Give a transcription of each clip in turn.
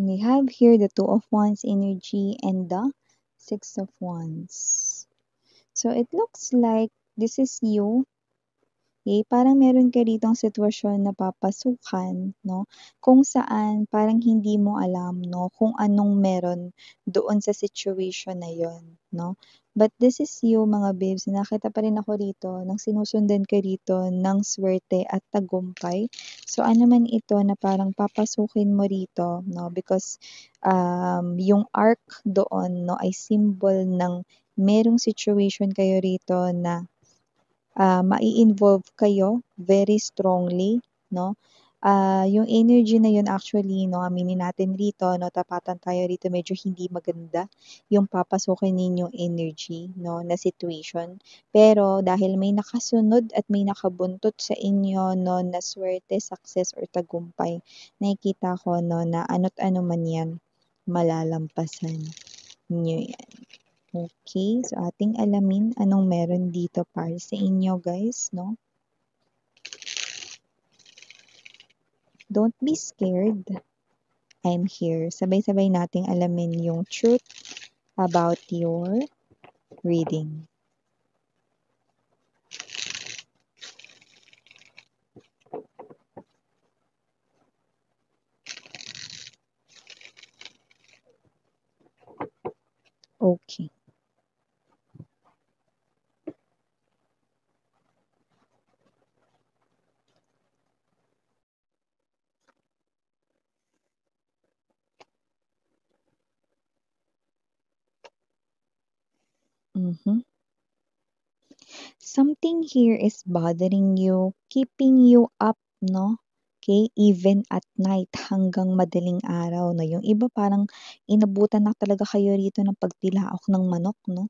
we have here the Two of Wands energy and the Six of Wands. So it looks like this is you. Okay, parang meron ka ditong sitwasyon na papasukan, no? Kung saan parang hindi mo alam, no? Kung anong meron doon sa situation na yon, no? But this is you, mga babes. Nakita pa rin ako rito nang sinusundan ka rito ng swerte at tagumpay. So, ano man ito na parang papasukin mo rito, no? Because yung arc doon, no, ay symbol ng merong situation kayo rito na mai-involve kayo very strongly, no? Yung energy na yun actually, no, aminin natin rito, no, tapatan tayo rito, medyo hindi maganda yung papasukin ninyong energy, no, na situation. Pero dahil may nakasunod at may nakabuntot sa inyo, no, na swerte, success, or tagumpay, nakikita ko, no, na ano't ano man yan, malalampasan nyo yan. Okay, so ating alamin anong meron dito para sa inyo guys, no? Don't be scared. I'm here. Sabay-sabay nating alamin yung truth about your reading. Okay. Something here is bothering you, keeping you up, no? Okay, even at night hanggang madaling araw, no? Yung iba parang inabutan na talaga kayo rito ng pagtilaok ng manok, no?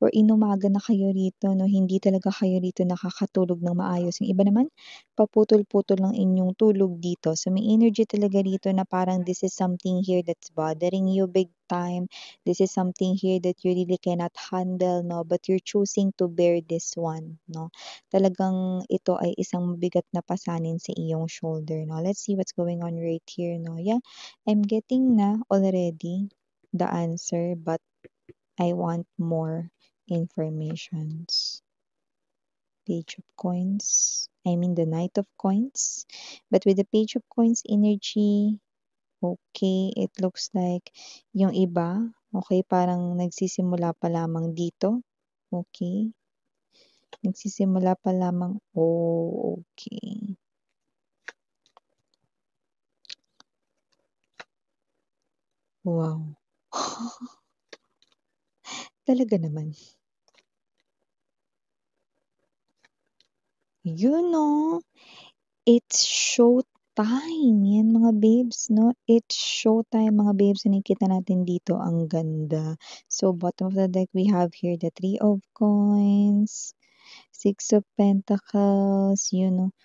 Or inumaga na kayo rito, no? Hindi talaga kayo rito nakakatulog ng maayos. Yung iba naman, paputol-putol lang inyong tulog dito. So may energy talaga rito na parang this is something here that's bothering you big time. This is something here that you really cannot handle, no? But you're choosing to bear this one, no? Talagang ito ay isang mabigat na pasanin sa iyong shoulder, no? Let's see what's going on right here, no? Yeah, I'm getting na already the answer, but I want more informations. Page of Coins. I mean the Knight of Coins. But with the Page of Coins energy, okay, it looks like yung iba, okay, parang nagsisimula pa lamang dito. Okay. Nagsisimula pa lamang. Oh, okay. Wow. Talaga naman. You know, it's showtime. Yan mga babes, no? It's showtime mga babes. Nakikita natin dito ang ganda. So, bottom of the deck, we have here the Three of Coins, Six of Pentacles, you know.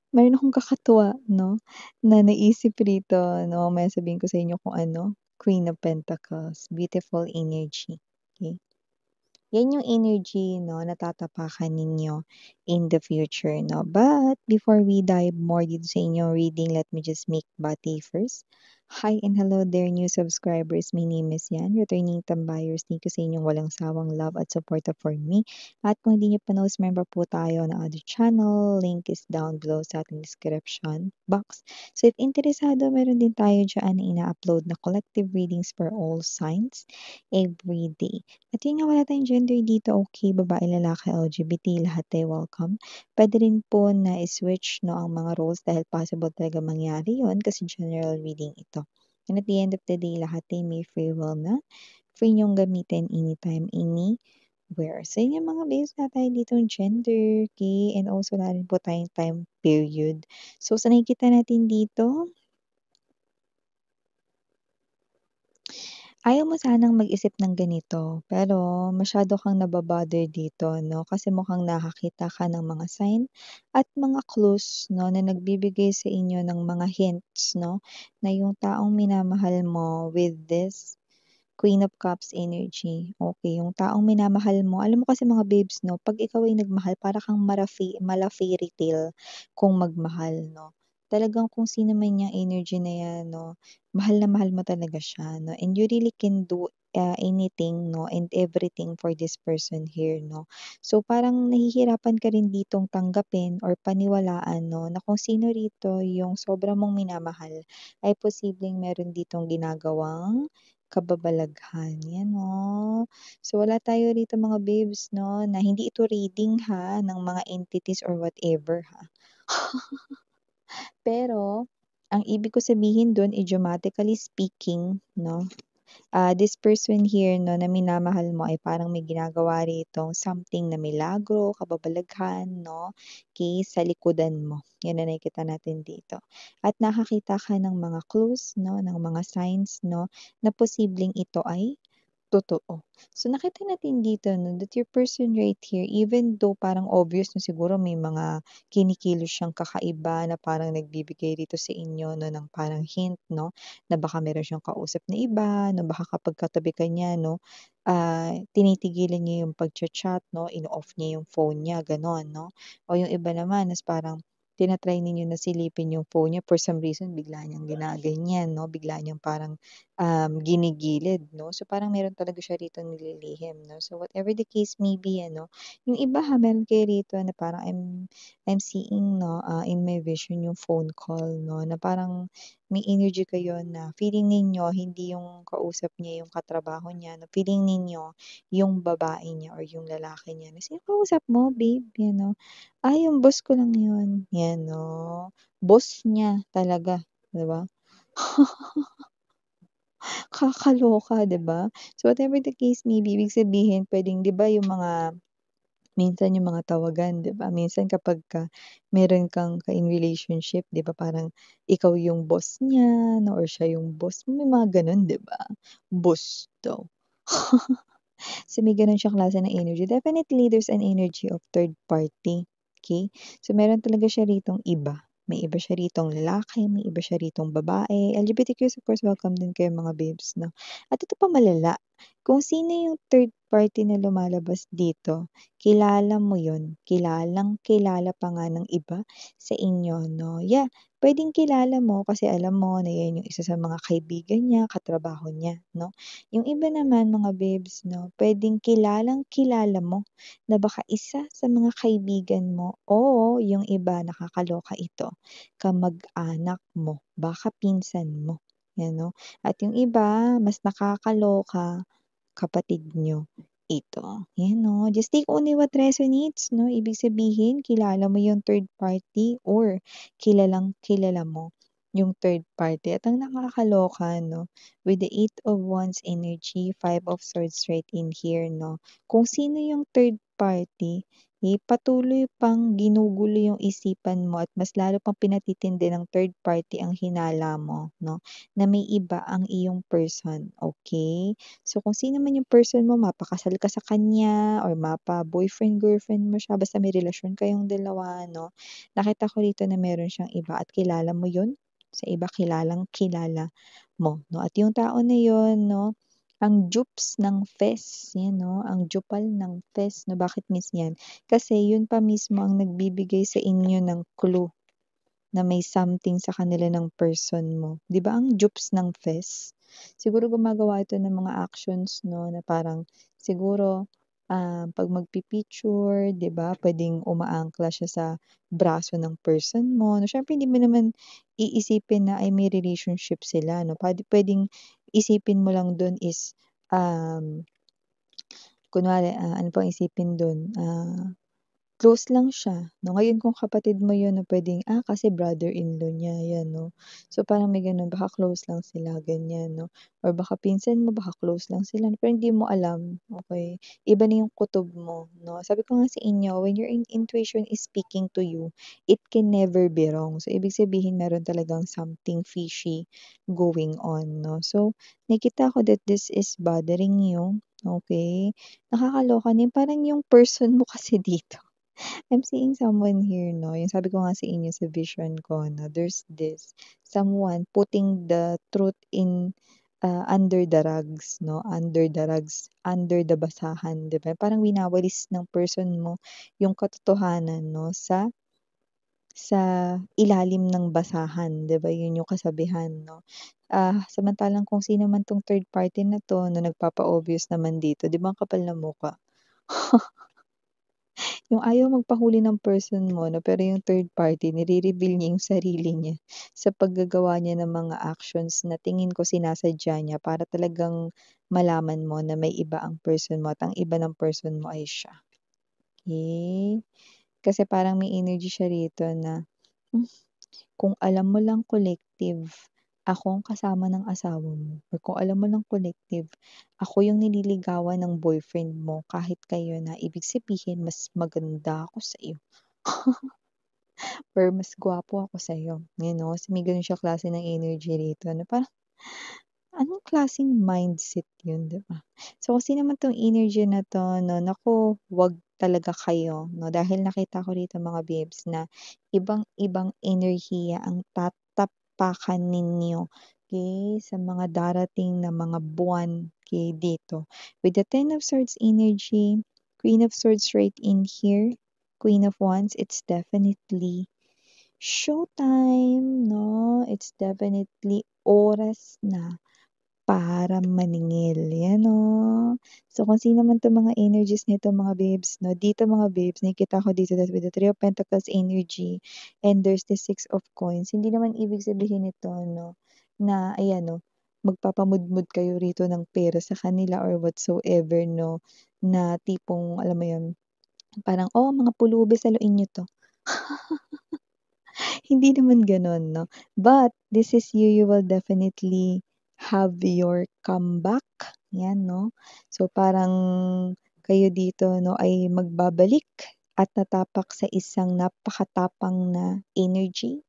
Mayroon akong kakatuwa, no? Na naisip rito, no? May sabihin ko sa inyo kung ano. Queen of Pentacles. Beautiful energy. Okay? Yan yung energy, no, na tatapakan ninyo in the future, no. But before we dive more dito sa inyong reading, let me just make bati first. Hi and hello there, new subscribers. My name is Yan, returning tambayers. Thank you sa inyong walang sawang love at support for me. At kung hindi nyo pa member po tayo na other channel, link is down below sa ating description box. So if interesado, meron din tayo dyan na ina-upload na collective readings for all signs every day. At yun nga, wala tayong gender dito, okay, babae, lalaki, LGBT, lahat ay welcome. Pwede rin po na i-switch, no, ang mga roles dahil possible talaga mangyari yon kasi general reading ito. And at the end of the day, lahat ay may free will na. Free nyong gamitin anytime, anywhere. So yun yung mga base na tayo dito gender, okay, and also na rin po tayong time period. So sa nakikita natin dito, ayaw mo sanang mag-isip ng ganito, pero masyado kang nababother dito, no? Kasi mukhang nakakita ka ng mga sign at mga clues, no, na nagbibigay sa inyo ng mga hints, no, na yung taong minamahal mo with this Queen of Cups energy. Okay, yung taong minamahal mo, alam mo kasi mga babes, no, pag ikaw ay nagmahal, para kang mala fairy tale kung magmahal, no? talagang kung sino man yang energy na yan 'no, mahal na mahal mo talaga siya 'no, and you really can do, anything 'no, and everything for this person here 'no. So, parang nahihirapan ka rin ditong tanggapin or paniwalaan 'no, na kung sino rito yung sobra mong minamahal ay posibleng meron ditong ginagawang kababalaghan, 'yan oh. So, wala tayo rito mga babes 'no, na hindi ito reading ha, ng mga entities or whatever ha. Pero, ang ibig ko sabihin dun, idiomatically speaking 'no, this person here 'no, na minamahal mo ay parang may ginagawa ritong something na milagro, kababalaghan 'no, okey, sa likudan mo. 'Yan ang nakikita natin dito. At nakakita ka ng mga clues 'no, ng mga signs 'no, na posibleng ito ay totoo. So, nakita natin dito 'no, that your person right here, even though parang obvious na siguro may mga kinikilos siyang kakaiba na parang nagbibigay dito sa inyo 'no, ng parang hint 'no, na baka meron siyang kausap na iba, na baka kapag katabi ka niya 'no, tinitigilan niya yung pagcha-chat 'no, ino-off niya yung phone niya, gano'n 'no. O yung iba naman is parang tina-try ninyo na silipin yung phone niya, for some reason bigla niyang ginaganyan 'no, bigla niyang parang ginigilid 'no. So, parang meron talaga siya ritong nililihim 'no. So, whatever the case may be ano, yung iba ha meron kayo rito na parang I'm seeing 'no, in my vision yung phone call 'no, na parang may energy kayo na feeling ninyo hindi yung kausap niya yung katrabaho niya 'no, feeling ninyo yung babae niya or yung lalaki niya na, "Sino kausap mo babe?" Yan 'no. "Ah, yung boss ko lang yun." Yan 'no. Boss niya talaga, 'di ba? Kakaloka, 'di ba? So, whatever the case may be, ibig sabihin puwedeng 'di ba yung mga minsan yung mga tawagan 'di ba, minsan kapagka meron kang ka in relationship 'di ba parang ikaw yung boss niya 'no or siya yung boss mo, may mga gano'n 'di ba? Boss daw. So, may gano'n siyang klase ng energy. Definitely, there's an energy of third party, okay. So, meron talaga siya ritong iba. May iba siya ritong lalaki, may iba siya ritong babae. LGBTQs of course, welcome din kayo mga babes 'no. At ito pa malala, kung sino yung third party na lumalabas dito, kilala mo yun, kilalang-kilala pa nga ng iba sa inyo 'no. Yeah, puwedeng kilala mo kasi alam mo na yan yung isa sa mga kaibigan niya, katrabaho niya 'no. Yung iba naman mga babes 'no, puwedeng kilalang-kilala mo na baka isa sa mga kaibigan mo o yung iba nakakaloka ito, kamag-anak mo, baka pinsan mo, 'yan 'no. At yung iba mas nakakaloka, kapatid niyo ito, 'yan 'no. Just take only what resonates 'no, ibig sabihin kilala mo yung third party or kilalang-kilala mo yung third party. At ang nakakaloka 'no, with the Eight of Wands energy, Five of Swords right in here 'no, kung sino yung third party, patuloy pang ginugulo yung isipan mo at mas lalo pang pinatitindi ng third party ang hinala mo 'no, na may iba ang iyong person, okay. So, kung sino man yung person mo, mapakasal ka sa kanya or mapa-boyfriend, girlfriend mo siya, basta may relasyon kayong dalawa 'no, nakita ko rito na meron siyang iba at kilala mo yun, sa iba kilalang-kilala mo 'no. At yung tao na yun 'no, ang dupes ng fez, 'yan 'no, ang jupal ng fez 'no. Bakit miss 'yan? Kasi yun pa mismo ang nagbibigay sa inyo ng clue na may something sa kanila ng person mo. 'Di ba ang dupes ng fez? Siguro gumagawa ito ng mga actions 'no, na parang siguro, 'pag magpi-picture 'di ba, puwedeng umaangkla siya sa braso ng person mo 'no. Siyempre hindi mo naman iisipin na ay may relationship sila 'no, puwedeng isipin mo lang dun is, kunwari, ano bang isipin dun, close lang siya 'no. Ngayon kung kapatid mo yun na puwedeng, kasi brother-in-law niya 'yan 'no. So, parang may gano'n baka close lang sila ganyan 'no, or baka pinsan mo, baka close lang sila pero hindi mo alam, okey. Iba na yung kutob mo 'no. Sabi ko nga sa inyo, when your intuition is speaking to you, it can never be wrong. So, ibig sabihin meron talagang something fishy going on 'no. So, nakita ko that this is bothering you, okey. Nakakaloka na parang yung person mo kasi dito I'm seeing someone here 'no, yung sabi ko nga sa inyo sa vision ko na there's this someone putting the truth in, under the rugs 'no, under the rugs, under the basahan 'di ba? Parang winawalis ng person mo yung katotohanan 'no, sa sa ilalim ng basahan, 'di ba, yun yung kasabihan 'no. Samantalang kung sino man 'tong third party na 'to na nagpapa-obvious naman dito, 'di ba ang kapal ng mukha? Yung ayaw magpahuli ng person mo 'no, pero yung third party nire-reveal niya yung sarili niya sa paggagawa niya ng mga actions na tingin ko sinasadya niya para talagang malaman mo na may iba ang person mo at ang iba ng person mo ay siya, okey? Kasi parang may energy siya rito na, "Hmm, kung alam mo lang collective, ako ang kasama ng asawa mo or kung alam mo lang collective, ako yung nililigawan ng boyfriend mo kahit kayo na ibig sabihin mas maganda ako sa'yo or mas gwapo ako sa'yo." You know, kasi may gano'n siya klase ng energy rito na parang anong klaseng mindset yun, 'di ba? So, kasi naman 'tong energy na 'to 'no, naku, 'wag talaga kayo 'no, dahil nakita ko rito mga babes na ibang-ibang enerhiya ang tatapakan ninyo, okey, sa mga darating na mga buwan, okey, dito. With the Ten of Swords energy, Queen of Swords right in here, Queen of Wands, it's definitely showtime 'no, it's definitely oras na para maningil, 'yan oh. So, kung sino man 'tong mga energies nito mga babes 'no, dito mga babes nakikita ko dito that with the Three of Pentacles energy and there's the Six of Coins, hindi naman ibig sabihin nito 'no, na ayan 'no, magpapamudmud kayo rito ng pera sa kanila or whatsoever 'no, na tipong alam mo 'yun, parang, "Oh, mga pulubi saluin niyo 'to." Hindi naman gano'n 'no, but this is you, you will definitely have your comeback, 'yan 'no. So, parang kayo dito 'no ay magbabalik at tatapak sa isang napakatapang na energy.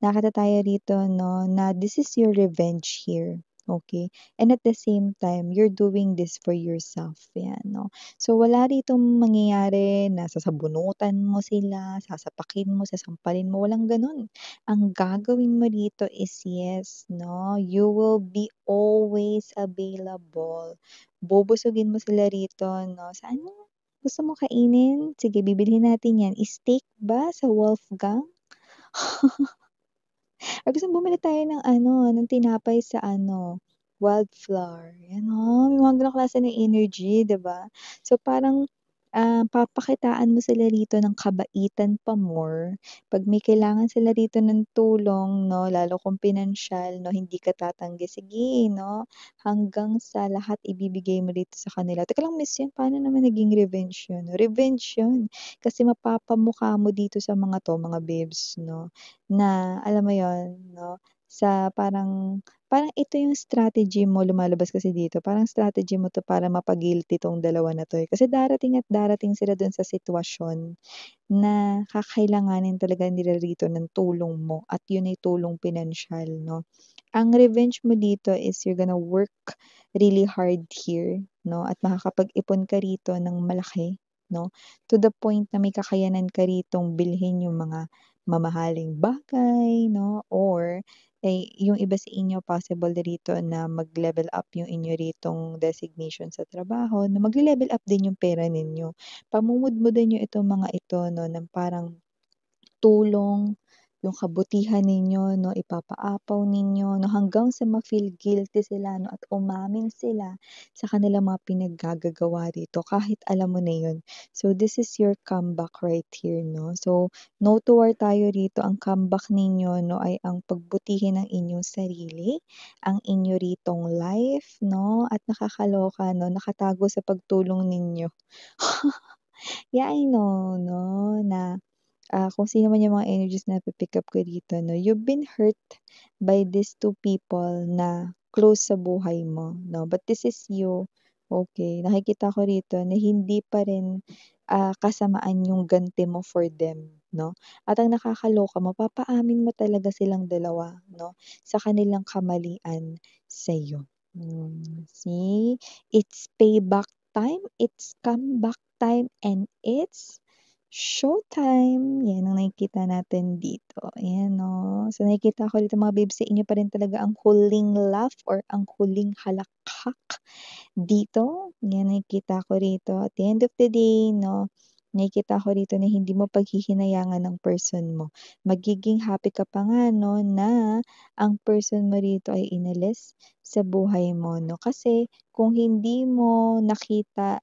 Nakita tayo rito 'no na this is your revenge here, okay. And at the same time, you're doing this for yourself, 'yan 'no. So, wala ritong mangyayari na sasabunutan mo sila, sasapakin mo, sasampalin mo, walang gano'n. Ang gagawin mo dito is yes 'no, you will be always available. Bubusugin mo sila rito 'no, sa ano, gusto mo kainin? Sige bibilhin natin 'yan, steak ba sa Wolfgang? Or gusto mo bumili tayo ng ano, ng tinapay sa ano, Wildflower, 'yan may mga gano'ng klase ng energy, 'di ba? So, parang, papakitaan mo sila rito ng kabaitan pa more, 'pag may kailangan sila rito ng tulong 'no, lalo kung pinansyal 'no, hindi ka tatanggi, sige 'no, hanggang sa lahat ibibigay mo dito sa kanila. Teka lang miss 'yan, paano naman naging revenge 'yun? Revenge 'yun, kasi mapapamukha mo dito sa mga 'to, mga babes 'no, na alam mo yon 'no, sa parang parang ito yung strategy mo lumalabas kasi dito, parang strategy mo 'to para mapa-guilty 'tong dalawa na 'to, kasi darating at darating sila dun sa sitwasyon na kakailanganin talaga nila rito ng tulong mo at yun ay tulong pinansyal 'no. Ang revenge mo dito is you're gonna work really hard here 'no, at makakapag-ipon ka rito ng malaki 'no, to the point na may kakayanan ka ritong bilhin yung mga mamahaling bagay 'no, or yung iba sa inyo possible rito na mag-level up yung inyo ritong designation sa trabaho na magle-level up din yung pera ninyo. Pamumudmudan niyo itong mga ito 'no ng parang tulong, yung kabutihan ninyo 'no, ipapaapaw ninyo 'no, hanggang sa ma-feel guilty sila 'no, at umamin sila sa kanilang mga pinaggagagawa rito kahit alam mo na yun. So, this is your comeback right here 'no. So, no to war tayo rito, ang comeback ninyo 'no, ay ang pagbutihin ng inyong sarili, ang inyo ritong life 'no, at nakakaloka 'no, nakatago sa pagtulong ninyo. Yeah, I know 'no, na kung sino man yung mga energies na napi-pick up ko dito 'no, you've been hurt by these two people na close sa buhay mo 'no, but this is you, okay. Nakikita ko rito na hindi pa rin, kasamaan yung ganti mo for them 'no, at ang nakakaloka mapapaamin mo talaga silang dalawa 'no, sa kanilang kamalian sa'yo. See? It's payback time, it's comeback time, and it's showtime, 'yan ang nakikita natin dito, ayan 'no. So, nakikita ko dito mga babes sa inyo pa rin talaga ang huling laugh or ang huling halakhak dito, 'yan nakikita ko rito. At the end of the day 'no, Nakikita ko rito na hindi mo paghihinayangan ng person mo. Magiging happy ka pa nga 'no, na ang person mo rito ay inalis sa buhay mo 'no. Kasi kung hindi mo nakita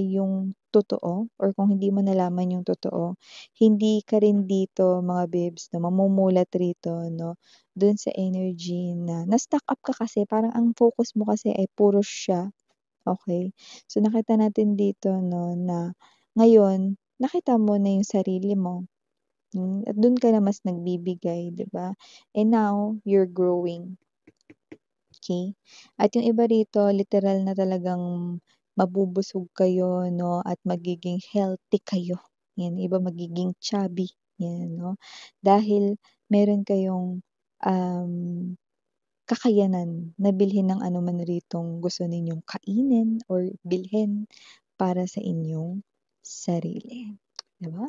yung totoo or kung hindi mo nalaman yung totoo, hindi ka rin dito mga babes 'no, mamumulat rito 'no, dun sa energy na-stuck up ka kasi parang ang focus mo kasi ay puro siya. Okey. So, nakita natin dito 'no, na ngayon nakita mo na yung sarili mo, at dun ka na mas nagbibigay, 'di ba? And now, you're growing, okey? At yung iba rito literal na talagang mabubusog kayo 'no, at magiging healthy kayo, 'yan. Iba magiging chubby, 'yan 'no, dahil meron kayong, um kakayanan na bilhin ng ano man ritong gusto ninyong kainin or bilhin para sa inyong sarili, 'di ba?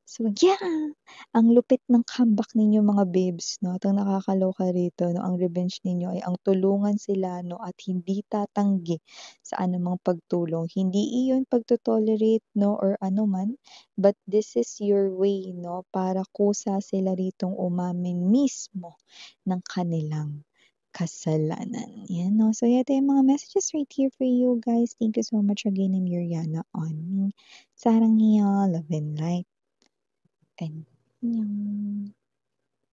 So, yeah! Ang lupit ng comeback ninyo mga babes 'no, at ang nakakaloka rito 'no, ang revenge ninyo ay ang tulungan sila 'no, at hindi tatanggi sa anumang pagtulong. Hindi iyon pagto-tolerate 'no, or ano man, but this is your way 'no, para kusa sila ritong umamin mismo ng kanilang kasalanan. 'Yan 'no. So, ito yung mga messages right here for you guys. Thank you so much again and Yuriana on. Sarangiyo, love and light. And